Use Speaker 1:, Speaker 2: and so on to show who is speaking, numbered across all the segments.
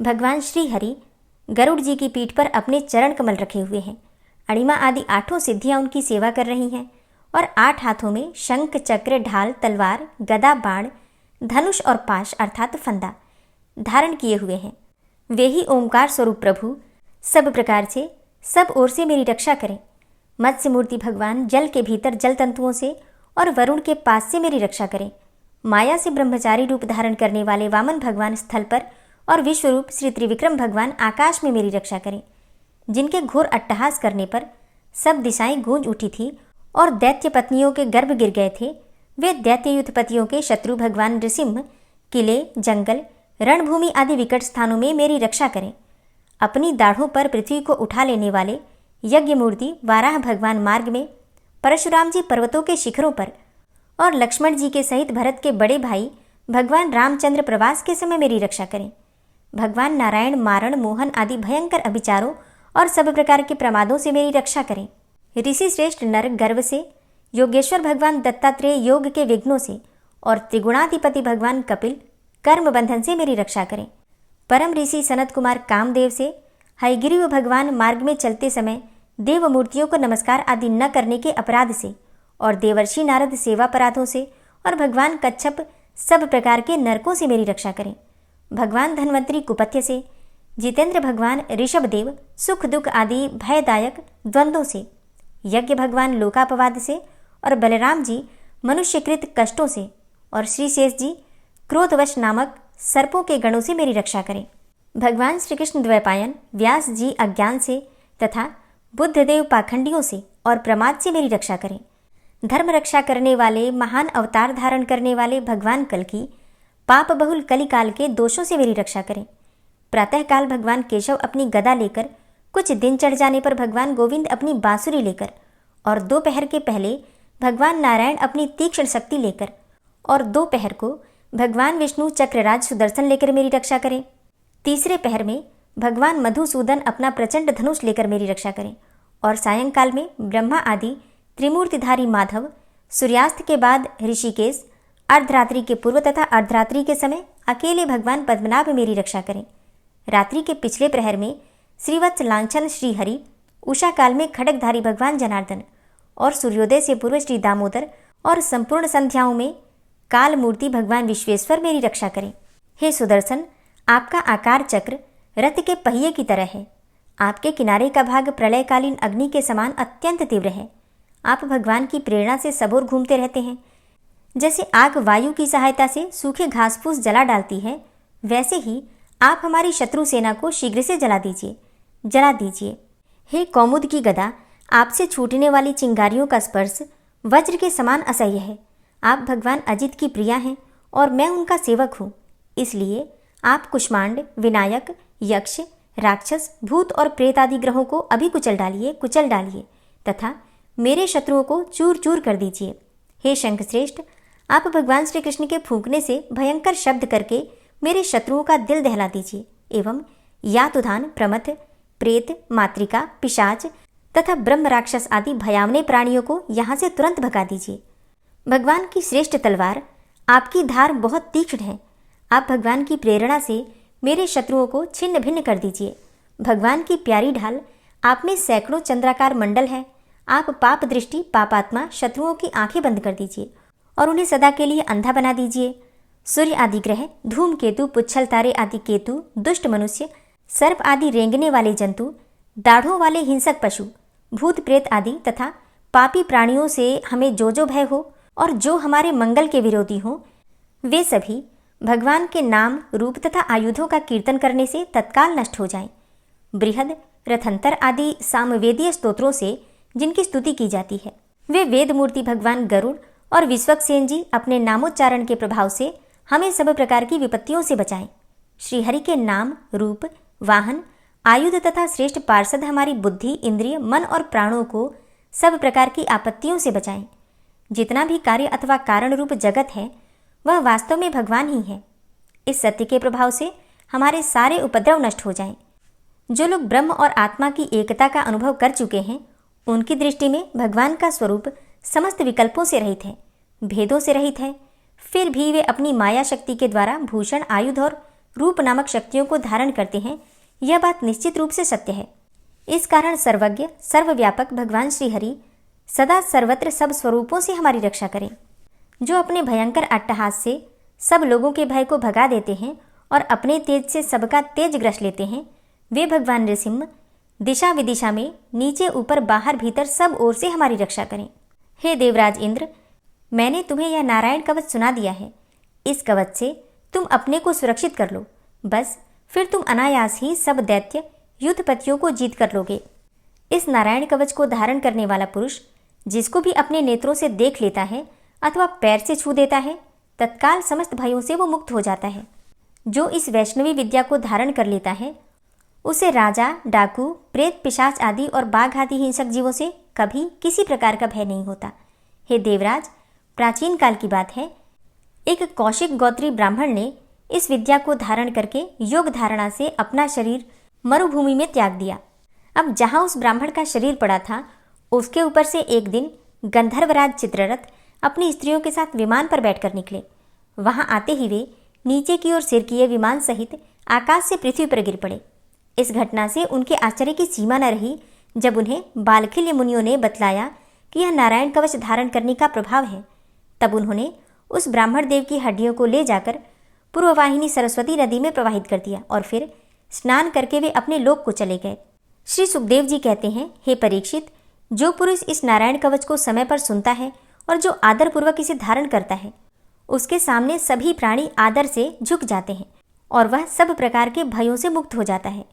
Speaker 1: भगवान श्री हरि गरुड़ जी की पीठ पर अपने चरण कमल रखे हुए हैं। अणिमा आदि 8 सिद्धियां उनकी सेवा कर रही हैं और 8 हाथों में शंख, चक्र, ढाल, तलवार, गदा, बाण, धनुष और पाश अर्थात फंदा धारण किए हुए हैं। वे ही ओंकार स्वरूप प्रभु सब प्रकार से सब ओर से मेरी रक्षा करें। मत्स्य मूर्ति भगवान जल के भीतर जल तंतुओं से और वरुण के पास से मेरी रक्षा करें। माया से ब्रह्मचारी रूप धारण करने वाले वामन भगवान स्थल पर और विश्वरूप श्री त्रिविक्रम भगवान आकाश में मेरी रक्षा करें। जिनके घोर अट्टहास करने पर सब दिशाएं गूंज उठी थी और दैत्य पत्नियों के गर्भ गिर गए थे, वे दैत्य युद्धपतियों के शत्रु भगवान नृसिंह किले, जंगल, रणभूमि आदि विकट स्थानों में मेरी रक्षा करें। अपनी दाढ़ों पर पृथ्वी को उठा लेने वाले यज्ञ मूर्ति वाराह भगवान मार्ग में, परशुराम जी पर्वतों के शिखरों पर और लक्ष्मण जी के सहित भरत के बड़े भाई भगवान रामचंद्र प्रवास के समय मेरी रक्षा करें। भगवान नारायण मारण, मोहन आदि भयंकर अभिचारों और सब प्रकार के प्रमादों से मेरी रक्षा करें। ऋषि श्रेष्ठ नर गर्व से, योगेश्वर भगवान दत्तात्रेय योग के विघ्नों से और त्रिगुणाधिपति भगवान कपिल कर्म बंधन से मेरी रक्षा करें। परम ऋषि सनत कुमार कामदेव से, हयग्रीव भगवान मार्ग में चलते समय देव मूर्तियों को नमस्कार आदि न करने के अपराध से और देवर्षि नारद सेवा अपराधों से और भगवान कच्छप सब प्रकार के नरकों से मेरी रक्षा करें। भगवान धन्वंतरी कुपथ्य से, जितेंद्र भगवान ऋषभदेव सुख दुख आदि भयदायक द्वंद्वों से, यज्ञ भगवान लोकापवाद से और बलराम जी मनुष्यकृत कष्टों से और श्री शेष जी क्रोधवश नामक सर्पों के गणों से मेरी रक्षा करें। भगवान श्री कृष्ण द्वैपायन व्यास जी अज्ञान से तथा बुद्धदेव पाखंडियों से और प्रमाद से मेरी रक्षा करें। धर्म रक्षा करने वाले महान अवतार धारण करने वाले भगवान कल्कि पाप बहुल कलिकाल के दोषों से मेरी रक्षा करें। प्रातःकाल भगवान केशव अपनी गदा लेकर, कुछ दिन चढ़ जाने पर भगवान गोविंद अपनी बांसुरी लेकर और दोपहर के पहले भगवान नारायण अपनी तीक्ष्ण शक्ति लेकर और दोपहर को भगवान विष्णु चक्रराज सुदर्शन लेकर मेरी रक्षा करें। तीसरे पहर में भगवान मधुसूदन अपना प्रचंड धनुष लेकर मेरी रक्षा करें और सायंकाल में ब्रह्मा आदि त्रिमूर्तिधारी माधव, सूर्यास्त के बाद ऋषिकेश, अर्धरात्रि के पूर्व तथा अर्धरात्रि के समय अकेले भगवान पद्मनाभ मेरी रक्षा करें। रात्रि के पिछले प्रहर में श्रीवत्स लांछन श्री हरि, उषा काल में खड्गधारी भगवान जनार्दन और सूर्योदय से पूर्व श्री दामोदर और संपूर्ण संध्याओं में काल मूर्ति भगवान विश्वेश्वर मेरी रक्षा करें। हे सुदर्शन, आपका आकार चक्र रथ के पहिए की तरह है। आपके किनारे का भाग प्रलयकालीन अग्नि के समान अत्यंत तीव्र है। आप भगवान की प्रेरणा से सबोर घूमते रहते हैं। जैसे आग वायु की सहायता से सूखे घास फूस जला डालती है, वैसे ही आप हमारी शत्रु सेना को शीघ्र से जला दीजिए। हे कौमुद की गदा, आपसे छूटने वाली चिंगारियों का स्पर्श वज्र के समान असह्य है। आप भगवान अजित की प्रिया हैं और मैं उनका सेवक हूँ। इसलिए आप कुष्मांड, विनायक, यक्ष, राक्षस, भूत और प्रेत आदि ग्रहों को अभी कुचल डालिए तथा मेरे शत्रुओं को चूर चूर कर दीजिए। हे शंखश्रेष्ठ, आप भगवान श्री कृष्ण के फूंकने से भयंकर शब्द करके मेरे शत्रुओं का दिल दहला दीजिए एवं यातुधान, प्रमथ, प्रेत, मातृका, पिशाच तथा ब्रह्म राक्षस आदि भयावने प्राणियों को यहाँ से तुरंत भगा दीजिए। भगवान की श्रेष्ठ तलवार, आपकी धार बहुत तीक्ष्ण है। आप भगवान की प्रेरणा से मेरे शत्रुओं को छिन्न भिन्न कर दीजिए। भगवान की प्यारी ढाल, आप में सैकड़ों चंद्राकार मंडल है। आप पाप दृष्टि पापात्मा शत्रुओं की आंखें बंद कर दीजिए और उन्हें सदा के लिए अंधा बना दीजिए। सूर्य आदि ग्रह, धूमकेतु, पुच्छल तारे आदि केतु, दुष्ट मनुष्य, सर्प आदि रेंगने वाले जंतु, दाढ़ों वाले हिंसक पशु, भूत प्रेत आदि तथा पापी प्राणियों से हमें जो भय हो और जो हमारे मंगल के विरोधी हों, वे सभी भगवान के नाम, रूप तथा आयुधों का कीर्तन करने से तत्काल नष्ट हो जाएं। बृहद, रथंतर आदि सामवेदीय स्तोत्रों से जिनकी स्तुति की जाती है, वे वेद मूर्ति भगवान गरुड़ और विश्वक्सेन जी अपने नामोच्चारण के प्रभाव से हमें सब प्रकार की विपत्तियों से बचाएं। श्रीहरि के नाम, रूप, वाहन, आयुध तथा श्रेष्ठ पार्षद हमारी बुद्धि, इंद्रिय, मन और प्राणों को सब प्रकार की आपत्तियों से बचाएं। जितना भी कार्य अथवा कारण रूप जगत है, वह वास्तव में भगवान ही है। इस सत्य के प्रभाव से हमारे सारे उपद्रव नष्ट हो जाएं। जो लोग ब्रह्म और आत्मा की एकता का अनुभव कर चुके हैं, उनकी दृष्टि में भगवान का स्वरूप समस्त विकल्पों से रहित है, भेदों से रहित है। फिर भी वे अपनी माया शक्ति के द्वारा भूषण, आयुध और रूप नामक शक्तियों को धारण करते हैं, यह बात निश्चित रूप से सत्य है। इस कारण सर्वज्ञ सर्वव्यापक भगवान श्री हरि सदा सर्वत्र सब स्वरूपों से हमारी रक्षा करें। जो अपने भयंकर अट्टहास से सब लोगों के भय को भगा देते हैं और अपने तेज से सबका तेज ग्रस लेते हैं, वे भगवान नृसिंह दिशा विदिशा में नीचे ऊपर बाहर भीतर सब ओर से हमारी रक्षा करें। हे देवराज इंद्र, मैंने तुम्हें यह नारायण कवच सुना दिया है। इस कवच से तुम अपने को सुरक्षित कर लो, बस फिर तुम अनायास ही सब दैत्य युद्धपतियों को जीत कर लोगे। इस नारायण कवच को धारण करने वाला पुरुष जिसको भी अपने नेत्रों से देख लेता है अथवा पैर से छू देता है, तत्काल समस्त भयों से वो मुक्त हो जाता है। जो इस वैष्णवी विद्या को धारण कर लेता है, उसे राजा, डाकू, प्रेत, पिशाच आदि और बाघ आदि हिंसक जीवों से कभी किसी प्रकार का भय नहीं होता। हे देवराज, प्राचीन काल की बात है, एक कौशिक गोत्री ब्राह्मण ने इस विद्या को धारण करके योग धारणा से अपना शरीर मरुभूमि में त्याग दिया। अब जहाँ उस ब्राह्मण का शरीर पड़ा था, उसके ऊपर से एक दिन गंधर्वराज चित्ररथ अपनी स्त्रियों के साथ विमान पर बैठकर निकले। वहां आते ही वे नीचे की ओर सिर किए विमान सहित आकाश से पृथ्वी पर गिर पड़े। इस घटना से उनके आश्चर्य की सीमा न रही जब उन्हें बालखिल्य मुनियों ने बतलाया कि यह नारायण कवच धारण करने का प्रभाव है। तब उन्होंने उस ब्राह्मण देव की हड्डियों को ले जाकर पूर्ववाहिनी सरस्वती नदी में प्रवाहित कर दिया और फिर स्नान करके वे अपने लोक को चले गए। श्री सुखदेव जी कहते हैं, हे परीक्षित, जो पुरुष इस नारायण कवच को समय पर सुनता है और जो आदरपूर्वक इसे धारण करता है, उसके सामने सभी प्राणी आदर से झुक जाते हैं और वह सब प्रकार के भयों से मुक्त हो जाता है।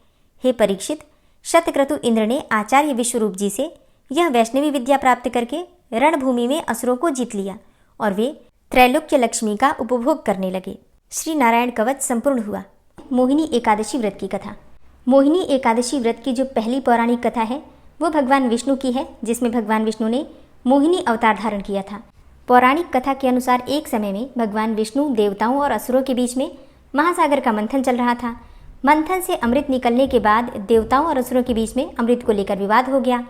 Speaker 1: हे परीक्षित, शतक्रतु इंद्र ने आचार्य विश्वरूप जी से यह वैष्णवी विद्या प्राप्त करके रणभूमि में असुरों को जीत लिया और वे त्रैलोक्य लक्ष्मी का उपभोग करने लगे। श्री नारायण कवच संपूर्ण हुआ। मोहिनी एकादशी व्रत की कथा। मोहिनी एकादशी व्रत की जो पहली पौराणिक कथा है वो भगवान विष्णु की है, जिसमें भगवान विष्णु ने मोहिनी अवतार धारण किया था। पौराणिक कथा के अनुसार एक समय में भगवान विष्णु देवताओं और असुरों के बीच में महासागर का मंथन चल रहा था। मंथन से अमृत निकलने के बाद देवताओं और असुरों के बीच में अमृत को लेकर विवाद हो गया।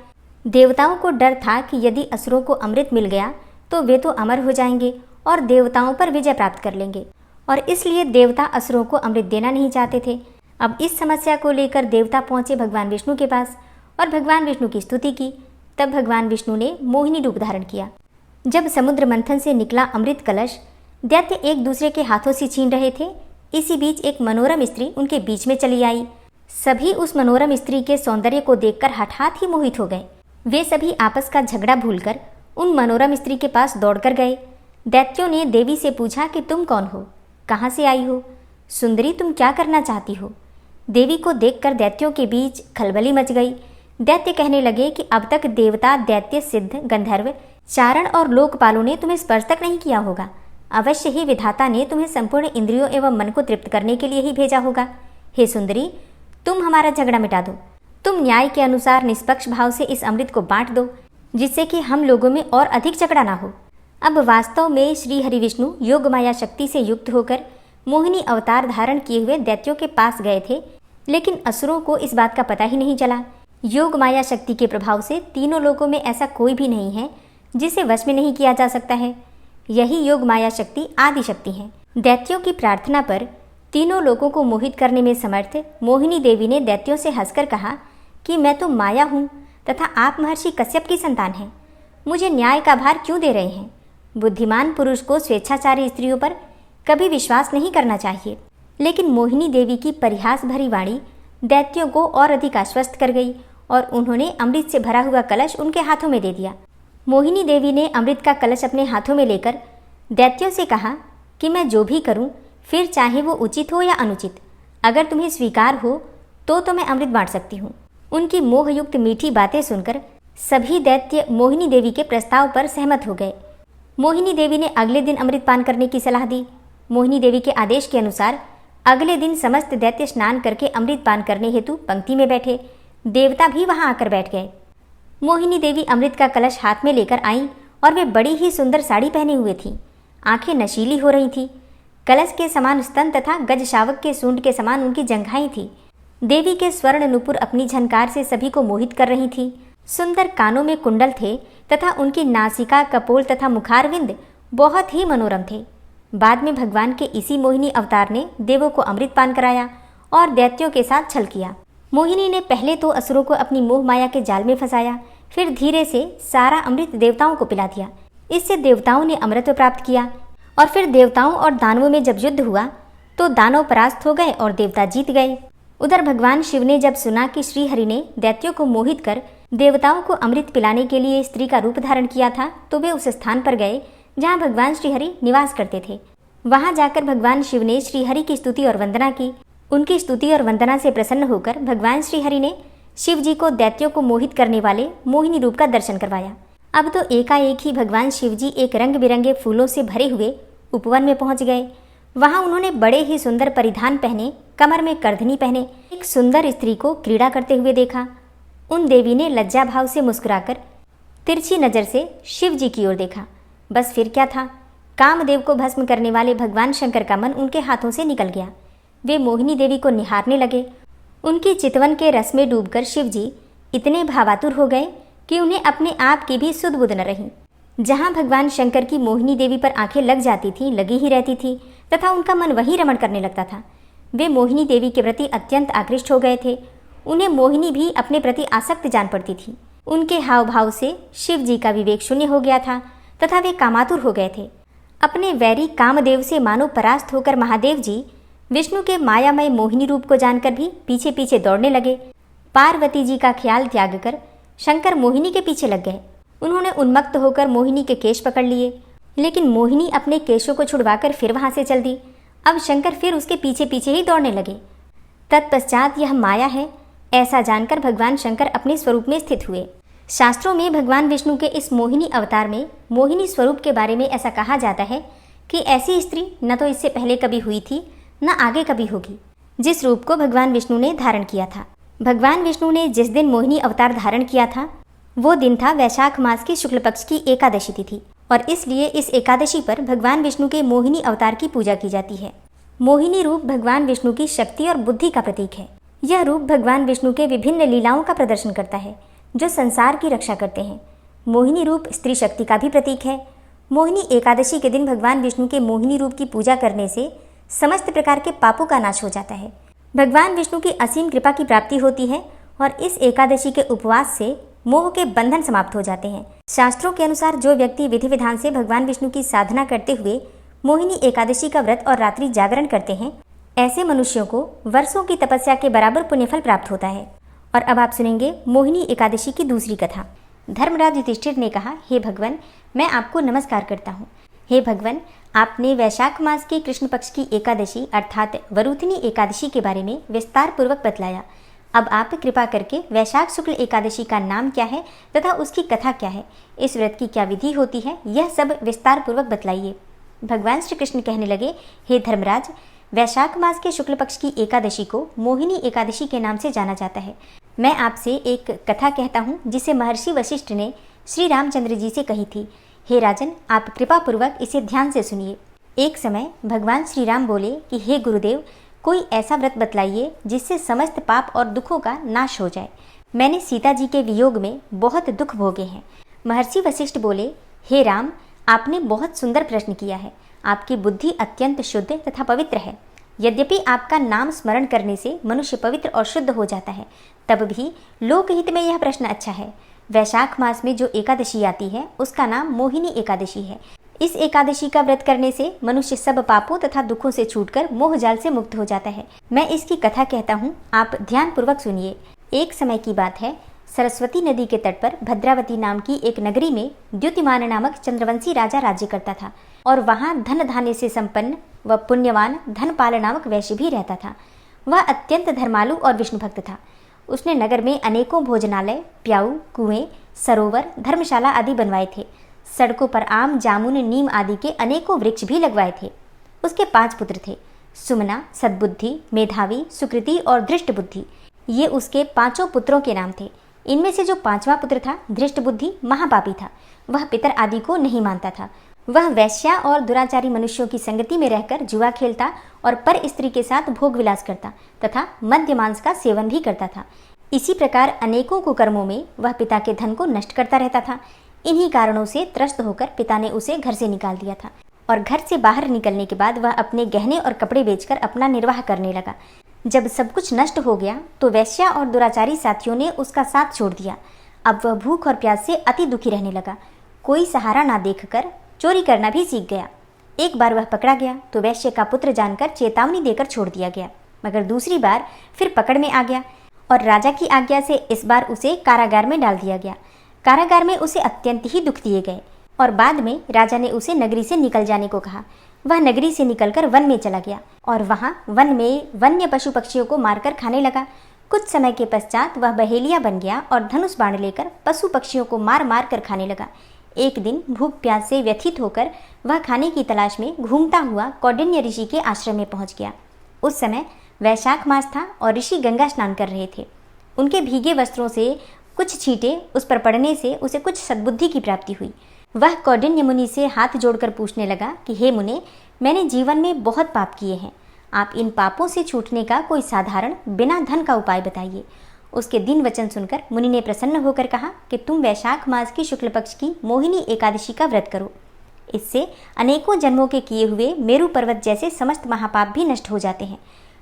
Speaker 1: देवताओं को डर था कि यदि असुरों को अमृत मिल गया तो वे तो अमर हो जाएंगे और देवताओं पर विजय प्राप्त कर लेंगे, और इसलिए देवता असुरों को अमृत देना नहीं चाहते थे। अब इस समस्या को लेकर देवता पहुंचे भगवान विष्णु के पास और भगवान विष्णु की स्तुति की। तब भगवान विष्णु ने मोहिनी रूप धारण किया। जब समुद्र मंथन से निकला अमृत कलश दैत्य एक दूसरे के हाथों से छीन रहे थे, इसी बीच एक मनोरम स्त्री उनके बीच में चली आई। सभी उस मनोरम स्त्री के सौंदर्य को देखकर हठात ही मोहित हो गए। वे सभी आपस का झगड़ा भूलकर उन मनोरम स्त्री के पास दौड़कर गए। दैत्यों ने देवी से पूछा कि तुम कौन हो, कहाँ से आई हो, सुंदरी तुम क्या करना चाहती हो। देवी को देखकर दैत्यों के बीच खलबली मच गई। दैत्य कहने लगे कि अब तक देवता, दैत्य, सिद्ध, गंधर्व, चारण और लोकपालों ने तुम्हें स्पर्श तक नहीं किया होगा। अवश्य ही विधाता ने तुम्हें संपूर्ण इंद्रियों एवं मन को तृप्त करने के लिए ही भेजा होगा। हे सुंदरी, तुम हमारा झगड़ा मिटा दो। तुम न्याय के अनुसार निष्पक्ष भाव से इस अमृत को बांट दो, जिससे कि हम लोगों में और अधिक झगड़ा ना हो। अब वास्तव में श्री हरि विष्णु योग माया शक्ति से युक्त होकर मोहिनी अवतार धारण किए हुए दैत्यों के पास गए थे, लेकिन असुरों को इस बात का पता ही नहीं चला। योग माया शक्ति के प्रभाव से तीनों लोकों में ऐसा कोई भी नहीं है जिसे वश में नहीं किया जा सकता है। यही योग माया शक्ति आदि शक्ति है। दैत्यों की प्रार्थना पर तीनों लोगों को मोहित करने में समर्थ मोहिनी देवी ने दैत्यों से हंसकर कहा कि मैं तो माया हूँ तथा आप महर्षि कश्यप की संतान हैं। मुझे न्याय का भार क्यों दे रहे हैं। बुद्धिमान पुरुष को स्वेच्छाचारी स्त्रियों पर कभी विश्वास नहीं करना चाहिए। लेकिन मोहिनी देवी की परिहास भरी वाणी दैत्यों को और अधिक आश्वस्त कर गई और उन्होंने अमृत से भरा हुआ कलश उनके हाथों में दे दिया। मोहिनी देवी ने अमृत का कलश अपने हाथों में लेकर दैत्यों से कहा कि मैं जो भी करूं, फिर चाहे वो उचित हो या अनुचित, अगर तुम्हें स्वीकार हो तो मैं अमृत बांट सकती हूँ। उनकी मोहयुक्त मीठी बातें सुनकर सभी दैत्य मोहिनी देवी के प्रस्ताव पर सहमत हो गए। मोहिनी देवी ने अगले दिन अमृत पान करने की सलाह दी। मोहिनी देवी के आदेश के अनुसार अगले दिन समस्त दैत्य स्नान करके अमृत पान करने हेतु पंक्ति में बैठे। देवता भी वहां आकर बैठ गए। मोहिनी देवी अमृत का कलश हाथ में लेकर आई और वे बड़ी ही सुंदर साड़ी पहने हुए थी। आंखें नशीली हो रही थी। कलश के समान स्तन तथा गज शावक के सूंड के समान उनकी जंघाएं थी। देवी के स्वर्ण नुपुर अपनी झनकार से सभी को मोहित कर रही थी। सुंदर कानों में कुंडल थे तथा उनकी नासिका, कपोल तथा मुखारविंद बहुत ही मनोरम थे। बाद में भगवान के इसी मोहिनी अवतार ने देवों को अमृत पान कराया और दैत्यों के साथ छल किया। मोहिनी ने पहले तो असुरों को अपनी मोह माया के जाल में फंसाया, फिर धीरे से सारा अमृत देवताओं को पिला दिया। इससे देवताओं ने अमृत प्राप्त किया और फिर देवताओं और दानवों में जब युद्ध हुआ तो दानव परास्त हो गए और देवता जीत गए। उधर भगवान शिव ने जब सुना कि श्रीहरि ने दैत्यों को मोहित कर देवताओं को अमृत पिलाने के लिए स्त्री का रूप धारण किया था, तो वे उस स्थान पर गए जहाँ भगवान श्रीहरि निवास करते थे। वहां जाकर भगवान शिव ने श्रीहरि की स्तुति और वंदना की। उनकी स्तुति और वंदना से प्रसन्न होकर भगवान श्रीहरि ने शिव जी को दैत्यों को मोहित करने वाले मोहिनी रूप का दर्शन करवाया। अब तो एकाएक ही भगवान शिव जी एक रंग बिरंगे फूलों से भरे हुए उपवन में पहुंच गए। वहां उन्होंने बड़े ही सुंदर परिधान पहने, कमर में करधनी पहने एक सुंदर स्त्री को क्रीड़ा करते हुए देखा। उन देवी ने लज्जा भाव से मुस्कुराकर तिरछी नजर से शिव जी की ओर देखा। बस फिर क्या था, कामदेव को भस्म करने वाले भगवान शंकर का मन उनके हाथों से निकल गया। वे मोहिनी देवी को निहारने लगे। उनकी चितवन के रस में डूबकर शिव जी इतने भावातुर हो गए कि उन्हें अपने आप की भी सुध बुध न रही। जहाँ भगवान शंकर की मोहिनी देवी पर आंखें लग जाती थीं, लगी ही रहती थी तथा उनका मन वहीं रमण करने लगता था। वे मोहिनी देवी के प्रति अत्यंत आकृष्ट हो गए थे। उन्हें मोहिनी भी अपने प्रति आसक्त जान पड़ती थी। उनके हाव भाव से शिव जी का विवेक शून्य हो गया था तथा वे कामातुर हो गए थे। अपने वैरी कामदेव से मानो परास्त होकर महादेव जी विष्णु के मायामय मोहिनी रूप को जानकर भी पीछे पीछे दौड़ने लगे। पार्वती जी का ख्याल त्याग कर शंकर मोहिनी के पीछे लग गए। उन्होंने उन्मत्त होकर मोहिनी के केश पकड़ लिए, लेकिन मोहिनी अपने केशों को छुड़वाकर फिर वहां से चल दी। अब शंकर फिर उसके पीछे पीछे ही दौड़ने लगे। तत्पश्चात यह माया है ऐसा जानकर भगवान शंकर अपने स्वरूप में स्थित हुए। शास्त्रों में भगवान विष्णु के इस मोहिनी अवतार में मोहिनी स्वरूप के बारे में ऐसा कहा जाता है कि ऐसी स्त्री न तो इससे पहले कभी हुई थी न आगे कभी होगी, जिस रूप को भगवान विष्णु ने धारण किया था। भगवान विष्णु ने जिस दिन मोहिनी अवतार धारण किया था वो दिन था वैशाख मास की शुक्ल पक्ष की एकादशी तिथि, और इसलिए इस एकादशी पर भगवान विष्णु के मोहिनी अवतार की पूजा की जाती है। मोहिनी रूप भगवान विष्णु की शक्ति और बुद्धि का प्रतीक है। यह रूप भगवान विष्णु के विभिन्न लीलाओं का प्रदर्शन करता है जो संसार की रक्षा करते हैं। मोहिनी रूप स्त्री शक्ति का भी प्रतीक है। मोहिनी एकादशी के दिन भगवान विष्णु के मोहिनी रूप की पूजा करने से समस्त प्रकार के पापों का नाश हो जाता है। भगवान विष्णु की असीम कृपा की प्राप्ति होती है और इस एकादशी के उपवास से मोह के बंधन समाप्त हो जाते हैं। शास्त्रों के अनुसार जो व्यक्ति विधि विधान से भगवान विष्णु की साधना करते हुए मोहिनी एकादशी का व्रत और रात्रि जागरण करते हैं, ऐसे मनुष्यों को वर्षों की तपस्या के बराबर पुण्यफल प्राप्त होता है। और अब आप सुनेंगे मोहिनी एकादशी की दूसरी कथा। धर्मराज युधिष्ठिर ने कहा, हे भगवान, मैं आपको नमस्कार करता हूँ। हे भगवान, आपने वैशाख मास की कृष्ण पक्ष की एकादशी अर्थात वरुथिनी एकादशी के बारे में विस्तार पूर्वक बतलाया। अब आप कृपा करके वैशाख शुक्ल एकादशी का नाम क्या है तथा उसकी कथा क्या है, इस व्रत की क्या विधि होती है, यह सब विस्तार पूर्वक बतलाइए। भगवान श्री कृष्ण कहने लगे, हे धर्मराज, वैशाख मास के शुक्ल पक्ष की एकादशी को मोहिनी एकादशी के नाम से जाना जाता है। मैं आपसे एक कथा कहता हूँ जिसे महर्षि वशिष्ठ ने श्री रामचंद्र जी से कही थी। हे राजन, आप कृपा पूर्वक इसे ध्यान से सुनिए। एक समय भगवान श्री राम बोले कि हे गुरुदेव, कोई ऐसा व्रत बतलाइए जिससे समस्त पाप और दुखों का नाश हो जाए। मैंने सीता जी के वियोग में बहुत दुख भोगे हैं। महर्षि वशिष्ठ बोले, हे राम, आपने बहुत सुंदर प्रश्न किया है। आपकी बुद्धि अत्यंत शुद्ध तथा पवित्र है। यद्यपि आपका नाम स्मरण करने से मनुष्य पवित्र और शुद्ध हो जाता है, तब भी लोकहित में यह प्रश्न अच्छा है। वैशाख मास में जो एकादशी आती है उसका नाम मोहिनी एकादशी है। इस एकादशी का व्रत करने से मनुष्य सब पापों तथा दुखों से छूटकर मोह जाल से मुक्त हो जाता है। मैं इसकी कथा कहता हूँ, आप ध्यान पूर्वक सुनिए। एक समय की बात है, सरस्वती नदी के तट पर भद्रावती नाम की एक नगरी में द्युतिमान नामक चंद्रवंशी राजा राज्य करता था, और वहाँ धन धान्य से संपन्न व पुण्यवान धनपाल नामक वैश्य भी रहता था। वह अत्यंत धर्मालु और विष्णु भक्त था। उसने नगर में अनेकों भोजनालय, प्याऊ, कुएं, सरोवर, धर्मशाला आदि बनवाए थे। सड़कों पर आम, जामुन, नीम आदि के अनेकों वृक्ष भी लगवाए थे। उसके 5 पुत्र थे, सुमना, सद्बुद्धि, मेधावी, सुकृति और धृष्ट बुद्धि। ये उसके 5 पुत्रों के नाम थे। इनमें से जो 5वां पुत्र था, धृष्ट बुद्धि, महापापी था। वह पितर आदि को नहीं मानता था। वह वैश्या और दुराचारी मनुष्यों की संगति में रहकर जुआ खेलता और पर स्त्री के साथ भोग विलास करता तथा मद्य मांस का सेवन भी करता था। इसी प्रकार अनेकों कुकर्मों में वह पिता के धन को नष्ट करता रहता था। इन्हीं कारणों से त्रस्त होकर पिता ने उसे घर से निकाल दिया था। और घर से बाहर निकलने के बाद वह अपने गहने और कपड़े बेचकर अपना निर्वाह करने लगा। जब सब कुछ नष्ट हो गया तो वेश्या और दुराचारी साथियों ने उसका साथ छोड़ दिया। अब वह भूख और प्यास से अति दुखी रहने लगा। कोई सहारा ना देखकर चोरी करना भी सीख गया। एक बार वह पकड़ा गया तो वैश्य का पुत्र जानकर चेतावनी देकर छोड़ दिया गया, मगर दूसरी बार फिर पकड़ में आ गया और राजा की आज्ञा से इस बार उसे कारागार में डाल दिया गया। कारागार में उसे अत्यंत ही दुख दिए गए और बाद में राजा ने उसे नगरी से निकल जाने को कहा। वह नगरी से निकलकर वन में चला गया और वहां वन में वन्य पशु पक्षियों को मारकर खाने लगा। कुछ समय के पश्चात वह बहेलिया बन गया और धनुष बाण लेकर पशु पक्षियों को मार मार कर खाने लगा। एक दिन भूख प्यास से व्यथित होकर वह खाने की तलाश में घूमता हुआ कौंडिन्य ऋषि के आश्रम में पहुंच गया। उस समय वैशाख मास था और ऋषि गंगा स्नान कर रहे थे। उनके भीगे वस्त्रों से कुछ छींटे उस पर पड़ने से उसे कुछ सद्बुद्धि की प्राप्ति हुई। वह कौंडिन्य मुनि से हाथ जोड़कर पूछने लगा कि हे मुने, मैंने जीवन में बहुत पाप किए हैं, आप इन पापों से छूटने का कोई साधारण बिना धन का उपाय बताइए। उसके दिन वचन सुनकर मुनि ने प्रसन्न होकर कहा कि तुम वैशाख मास की शुक्ल पक्ष की मोहिनी एकादशी का व्रत करो। इससे अनेकों जन्मों के किए हुए मेरु पर्वत जैसे समस्त महापाप भी नष्ट हो जाते हैं।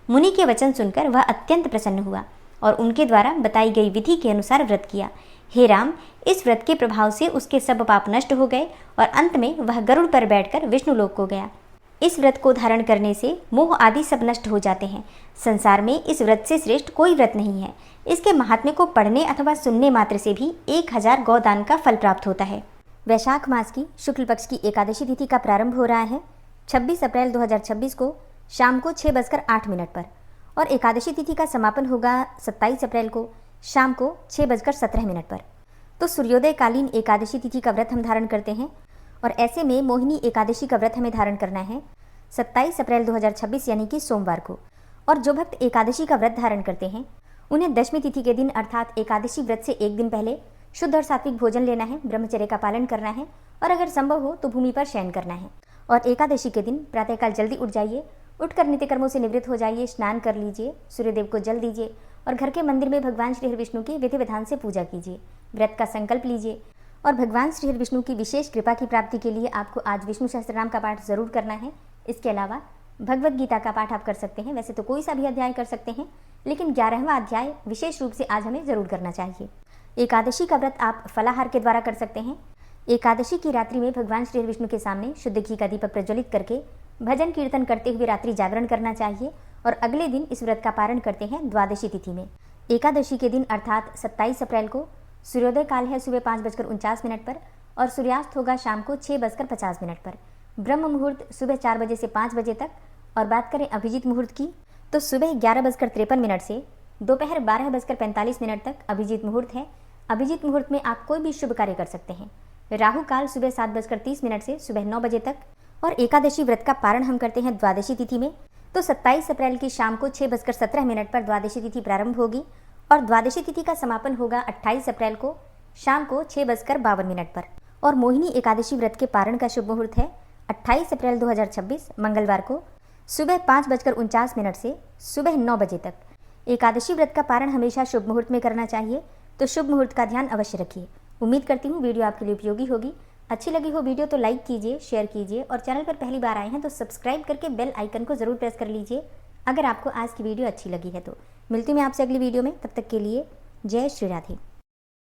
Speaker 1: मुनि के वचन सुनकर वह अत्यंत प्रसन्न हुआ और उनके द्वारा बताई गई विधि के अनुसार व्रत किया। हे राम, इस व्रत के प्रभाव से उसके सब पाप नष्ट हो गए और अंत में वह गरुड़ पर बैठकर विष्णु लोक को गया। इस व्रत को धारण करने से मोह आदि सब नष्ट हो जाते हैं। संसार में इस व्रत से श्रेष्ठ कोई व्रत नहीं है। इसके महात्म्य को पढ़ने अथवा सुनने मात्र से भी 1000 गौदान का फल प्राप्त होता है। वैशाख मास की शुक्ल पक्ष की एकादशी तिथि का प्रारंभ हो रहा है 26 अप्रैल 2026 को शाम को 6:08 पर और एकादशी तिथि का समापन होगा 27 अप्रैल को शाम को 6:17 पर। तो सूर्योदय कालीन एकादशी तिथि का व्रत हम धारण करते हैं और ऐसे में मोहिनी एकादशी का व्रत हमें धारण करना है 27 अप्रैल 2026 यानी कि सोमवार को। और जो भक्त एकादशी का व्रत धारण करते हैं उन्हें दशमी तिथि के दिन अर्थात एकादशी व्रत से एक दिन पहले शुद्ध और सात्विक भोजन लेना है, ब्रह्मचर्य का पालन करना है और अगर संभव हो तो भूमि पर शयन करना है। और एकादशी के दिन प्रातःकाल जल्दी उठ जाइए, उठकर नित्य कर्मों से निवृत्त हो जाइए, स्नान कर लीजिए, सूर्यदेव को जल दीजिए और घर के मंदिर में भगवान श्री हरि विष्णु की विधि विधान से पूजा कीजिए। व्रत का संकल्प लीजिए और भगवान श्री हरि विष्णु की विशेष कृपा की प्राप्ति के लिए आपको आज विष्णु सहस्त्रनाम का पाठ जरूर करना है। इसके अलावा भगवत गीता का पाठ आप कर सकते हैं। वैसे तो कोई सा भी अध्याय कर सकते हैं, लेकिन 11वां अध्याय विशेष रूप से आज हमें जरूर करना चाहिए। एकादशी का व्रत आप फलाहार के द्वारा कर सकते हैं। एकादशी की रात्रि में भगवान श्री विष्णु के सामने शुद्ध घी का दीपक प्रज्वलित करके भजन कीर्तन करते हुए रात्रि जागरण करना चाहिए और अगले दिन इस व्रत का पारण करते हैं द्वादशी तिथि में। एकादशी के दिन अर्थात 27 अप्रैल को सूर्योदय काल है सुबह 5:49 पर और सूर्यास्त होगा शाम को 6:50 पर। ब्रह्म मुहूर्त सुबह 4 बजे से 5 बजे तक। और बात करें अभिजीत मुहूर्त की तो सुबह 11:53 से दोपहर 12:45 तक अभिजीत मुहूर्त है। अभिजीत मुहूर्त में आप कोई भी शुभ कार्य कर सकते हैं। राहु काल सुबह 7:30 से सुबह 9 बजे तक। और एकादशी व्रत का पारण हम करते हैं द्वादशी तिथि में। तो 27 अप्रैल की शाम को 6:17 पर द्वादशी तिथि प्रारंभ होगी और द्वादशी तिथि का समापन होगा 28 अप्रैल को शाम को 6:52 पर। और मोहिनी एकादशी व्रत के पारण का शुभ मुहूर्त है 28 अप्रैल 2026 मंगलवार को सुबह 5:49 से सुबह 9 बजे तक। एकादशी व्रत का पारण हमेशा शुभ मुहूर्त में करना चाहिए, तो शुभ मुहूर्त का ध्यान अवश्य रखिए। उम्मीद करती हूँ वीडियो आपके लिए उपयोगी होगी। अच्छी लगी हो वीडियो तो लाइक कीजिए, शेयर कीजिए और चैनल पर पहली बार आए हैं तो सब्सक्राइब करके बेल आइकन को जरूर प्रेस कर लीजिए अगर आपको आज की वीडियो अच्छी लगी है तो। मिलती हूँ मैं आपसे अगली वीडियो में, तब तक के लिए जय श्री राधे।